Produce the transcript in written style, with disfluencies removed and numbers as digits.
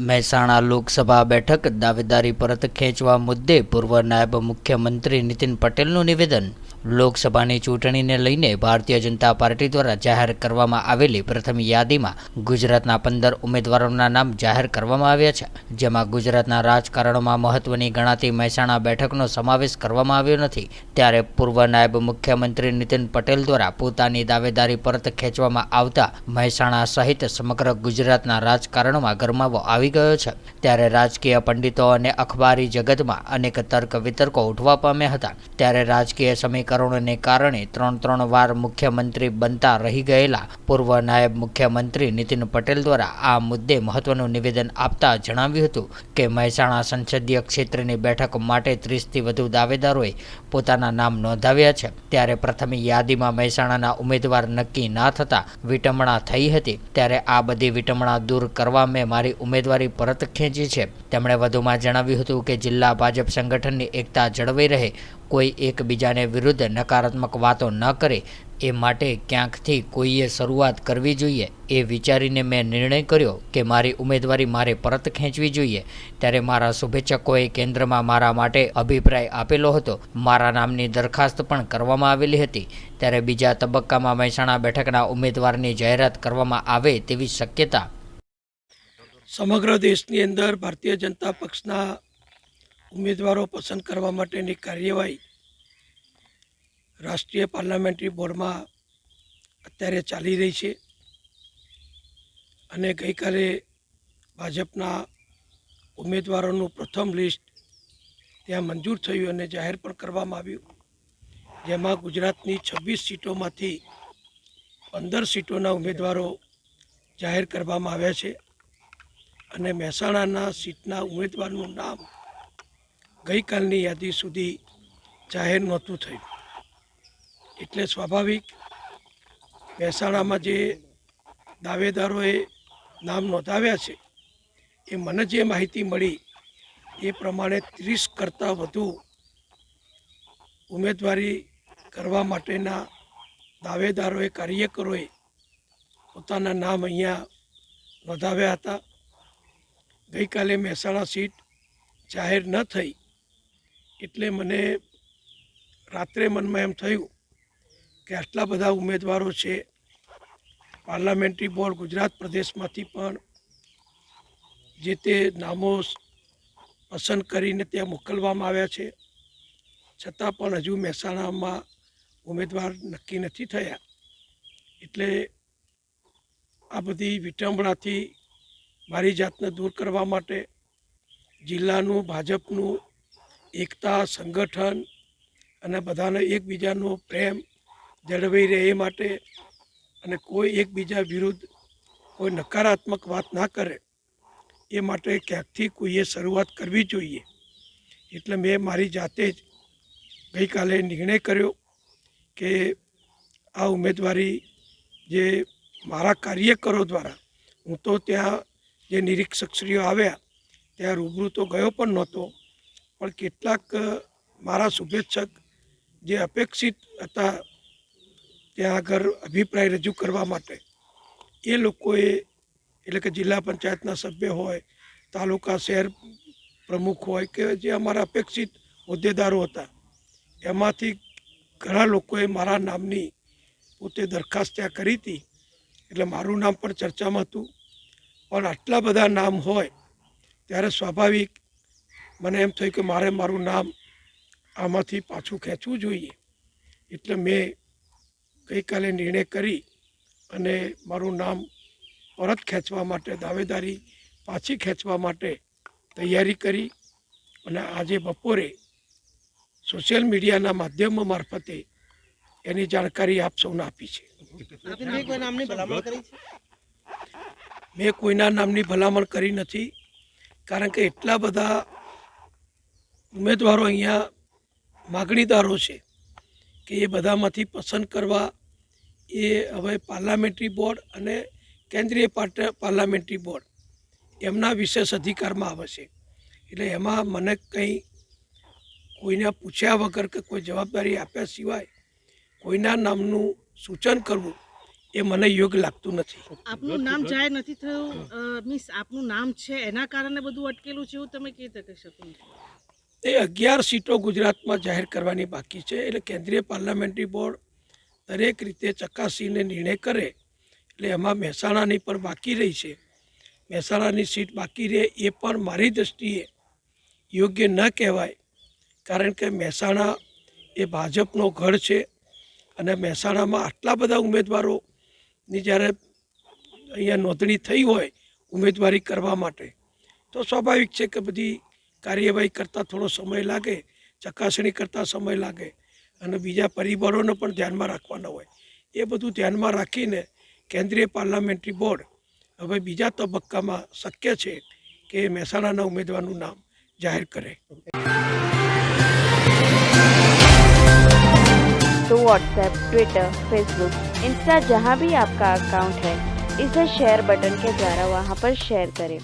મહેસાણા લોકસભા બેઠક દાવેદારી પરત ખેંચવા મુદ્દે પૂર્વ નાયબ મુખ્યમંત્રી નીતિન પટેલનું નિવેદન. લોકસભાની ચૂંટણીને લઈને ભારતીય જનતા પાર્ટી દ્વારા જાહેર કરવામાં આવેલી પ્રથમ યાદીમાં ગુજરાતના 15 ઉમેદવારોના નામ જાહેર કરવામાં આવ્યા છે, જેમાં ગુજરાતના રાજકારણમાં મહત્વની ગણાતી મહેસાણા બેઠકનો સમાવેશ કરવામાં આવ્યો નથી. ત્યારે પૂર્વ નાયબ મુખ્યમંત્રી નીતિન પટેલ દ્વારા પોતાની દાવેદારી પરત ખેંચવામાં આવતા મહેસાણા સહિત સમગ્ર ગુજરાતના રાજકારણમાં ગરમાવો આવી ગયો છે. ત્યારે રાજકીય પંડિતો અને અખબારી જગતમાં અનેક તર્ક વિતર્કો ઉઠવા પામ્યા હતા. ત્યારે રાજકીય સમીકરણોને કારણે 3 વાર મુખ્યમંત્રી બનતા રહી ગયેલા પૂર્વ નાયબ મુખ્યમંત્રી નીતિન પટેલ દ્વારા આ મુદ્દે મહત્વનું નિવેદન આપતા જણાવ્યું હતું કે મહેસાણા સંસદીય ક્ષેત્રની બેઠક માટે 30થી વધુ દાવેદારોએ પોતાના નામ નોંધાવ્યા છે. ત્યારે પ્રથમ યાદીમાં મહેસાણાના ઉમેદવાર નક્કી ના થતા વિટંબણા થઈ હતી. ત્યારે આ બધી વિટંબણા દૂર કરવા મેં મારી ઉમેદવારી પરત ખેંચી છે. તેમણે વધુમાં જણાવ્યું હતું કે જિલ્લા ભાજપ સંગઠનની એકતા જળવાઈ રહે, કોઈ એકબીજાને વિરુદ્ધ નકારાત્મક વાતો ન કરે, એ માટે ક્યાંકથી કોઈએ શરૂઆત કરવી જોઈએ. એ વિચારીને મેં નિર્ણય કર્યો કે મારી ઉમેદવારી મારે પરત ખેંચવી જોઈએ. ત્યારે મારા શુભેચ્છકોએ કેન્દ્રમાં મારા માટે અભિપ્રાય આપેલો હતો. મારા નામની દરખાસ્ત પણ કરવામાં આવેલી હતી. ત્યારે બીજા તબક્કામાં મહેસાણા બેઠકના ઉમેદવારની જાહેરાત કરવામાં આવે તેવી શક્યતા. સમગ્ર દેશની અંદર ભારતીય જનતા પક્ષના ઉમેદવારો પસંદ કરવા માટેની કાર્યવાહી રાષ્ટ્રીય પાર્લામેન્ટરી બોર્ડમાં અત્યારે ચાલી રહી છે અને ગઈકાલે ભાજપના ઉમેદવારોનું પ્રથમ લિસ્ટ ત્યાં મંજૂર થયું અને જાહેર પણ કરવામાં આવ્યું, જેમાં ગુજરાતની 26 સીટોમાંથી 15 સીટોના ઉમેદવારો જાહેર કરવામાં આવ્યા છે અને મહેસાણાના સીટના ઉમેદવારનું નામ ગઈકાલની યાદી સુધી જાહેર નહોતું થયું. એટલે સ્વાભાવિક મહેસાણામાં જે દાવેદારોએ નામ નોંધાવ્યા છે એ મને જે માહિતી મળી એ પ્રમાણે 30 કરતાં વધુ ઉમેદવારી કરવા માટેના દાવેદારોએ, કાર્યકરોએ પોતાના નામ અહીંયા નોંધાવ્યા હતા. ગઈકાલે મહેસાણા સીટ જાહેર ન થઈ એટલે મને રાત્રે મનમાં એમ થયું કે આટલા બધા ઉમેદવારો છે, પાર્લામેન્ટરી બોર્ડ ગુજરાત પ્રદેશમાંથી પણ જે તે નામો પસંદ કરીને ત્યાં મોકલવામાં આવ્યા છે, છતાં પણ હજુ મહેસાણામાં ઉમેદવાર નક્કી નથી થયા. એટલે આ બધી વિટંબણાથી મારી જાતને દૂર કરવા માટે જિલ્લાનું ભાજપનું એકતા, સંગઠન અને બધાને એકબીજાનો પ્રેમ જળવાઈ રહે એ માટે અને કોઈ એકબીજા વિરુદ્ધ કોઈ નકારાત્મક વાત ના કરે એ માટે ક્યાંકથી કોઈએ શરૂઆત કરવી જોઈએ. એટલે મેં મારી જાતે જ ગઈકાલે નિર્ણય કર્યો કે આ ઉમેદવારી જે મારા કાર્યકરો દ્વારા, હું તો ત્યાં જે નિરીક્ષકશ્રીઓ આવ્યા ત્યાં રૂબરૂ તો ગયો પણ નહોતો, પણ કેટલાક મારા શુભેચ્છક જે અપેક્ષિત હતા ત્યાં આગળ અભિપ્રાય રજૂ કરવા માટે, એ લોકોએ એટલે કે જિલ્લા પંચાયતના સભ્ય હોય, તાલુકા શહેર પ્રમુખ હોય કે જે અમારા અપેક્ષિત હોદ્દેદારો હતા, એમાંથી ઘણા લોકોએ મારા નામની પોતે દરખાસ્ત ત્યાં કરી હતી. એટલે મારું નામ પણ ચર્ચામાં હતું. પણ આટલા બધા નામ હોય ત્યારે સ્વાભાવિક મને એમ થયું કે મારે મારું નામ આમાંથી પાછું ખેંચવું જોઈએ. એટલે મેં ગઈકાલે નિર્ણય કરી અને મારું નામ પરત ખેંચવા માટે, દાવેદારી પાછી ખેંચવા માટે તૈયારી કરી અને આજે બપોરે સોશિયલ મીડિયાના માધ્યમો મારફતે એની જાણકારી આપ સૌને આપી છે. મેં કોઈના નામની ભલામણ કરી નથી, કારણ કે એટલા બધા ઉમેદવારો અહીંયા માગણીદારો છે કે એ બધામાંથી પસંદ કરવા એ હવે પાર્લામેન્ટરી બોર્ડ અને કેન્દ્રીય પાર્લામેન્ટરી બોર્ડ એમના વિશેષ અધિકારમાં આવે છે. એટલે એમાં મને કંઈ કોઈને પૂછ્યા વગર કે કોઈ જવાબદારી આપ્યા સિવાય કોઈના નામનું સૂચન કરવું એ મને યોગ્ય લાગતું નથી. આપનું નામ જાહેર નથી થયું, મીન્સ આપનું નામ છે એના કારણે બધું અટકેલું છે એવું તમે કહી શકો? એ 11 સીટો ગુજરાતમાં જાહેર કરવાની બાકી છે. એટલે કેન્દ્રીય પાર્લામેન્ટરી બોર્ડ દરેક રીતે ચકાસીને નિર્ણય કરે. એટલે એમાં મહેસાણાની પણ બાકી રહી છે. મહેસાણાની સીટ બાકી રહે એ પણ મારી દૃષ્ટિએ યોગ્ય ન કહેવાય, કારણ કે મહેસાણા એ ભાજપનો ગઢ છે અને મહેસાણામાં આટલા બધા ઉમેદવારોની જ્યારે અહીંયા નોંધણી થઈ હોય ઉમેદવારી કરવા માટે, તો સ્વાભાવિક છે કે બધી કાર્યવાહી કરતાં થોડો સમય લાગે, ચકાસણી કરતાં સમય લાગે અને બીજા પરિબળોને પણ ધ્યાનમાં રાખવાના હોય. એ બધું ધ્યાનમાં રાખીને કેન્દ્રીય પાર્લામેન્ટરી બોર્ડ હવે બીજા તબક્કામાં શક્ય છે કે મહેસાણાના ઉમેદવારનું નામ जाहिर करें। तो व्हाट्सएप, ट्विटर, फेसबुक, इंस्टा जहाँ भी आपका अकाउंट है, इसे शेयर बटन के द्वारा वहाँ पर शेयर करें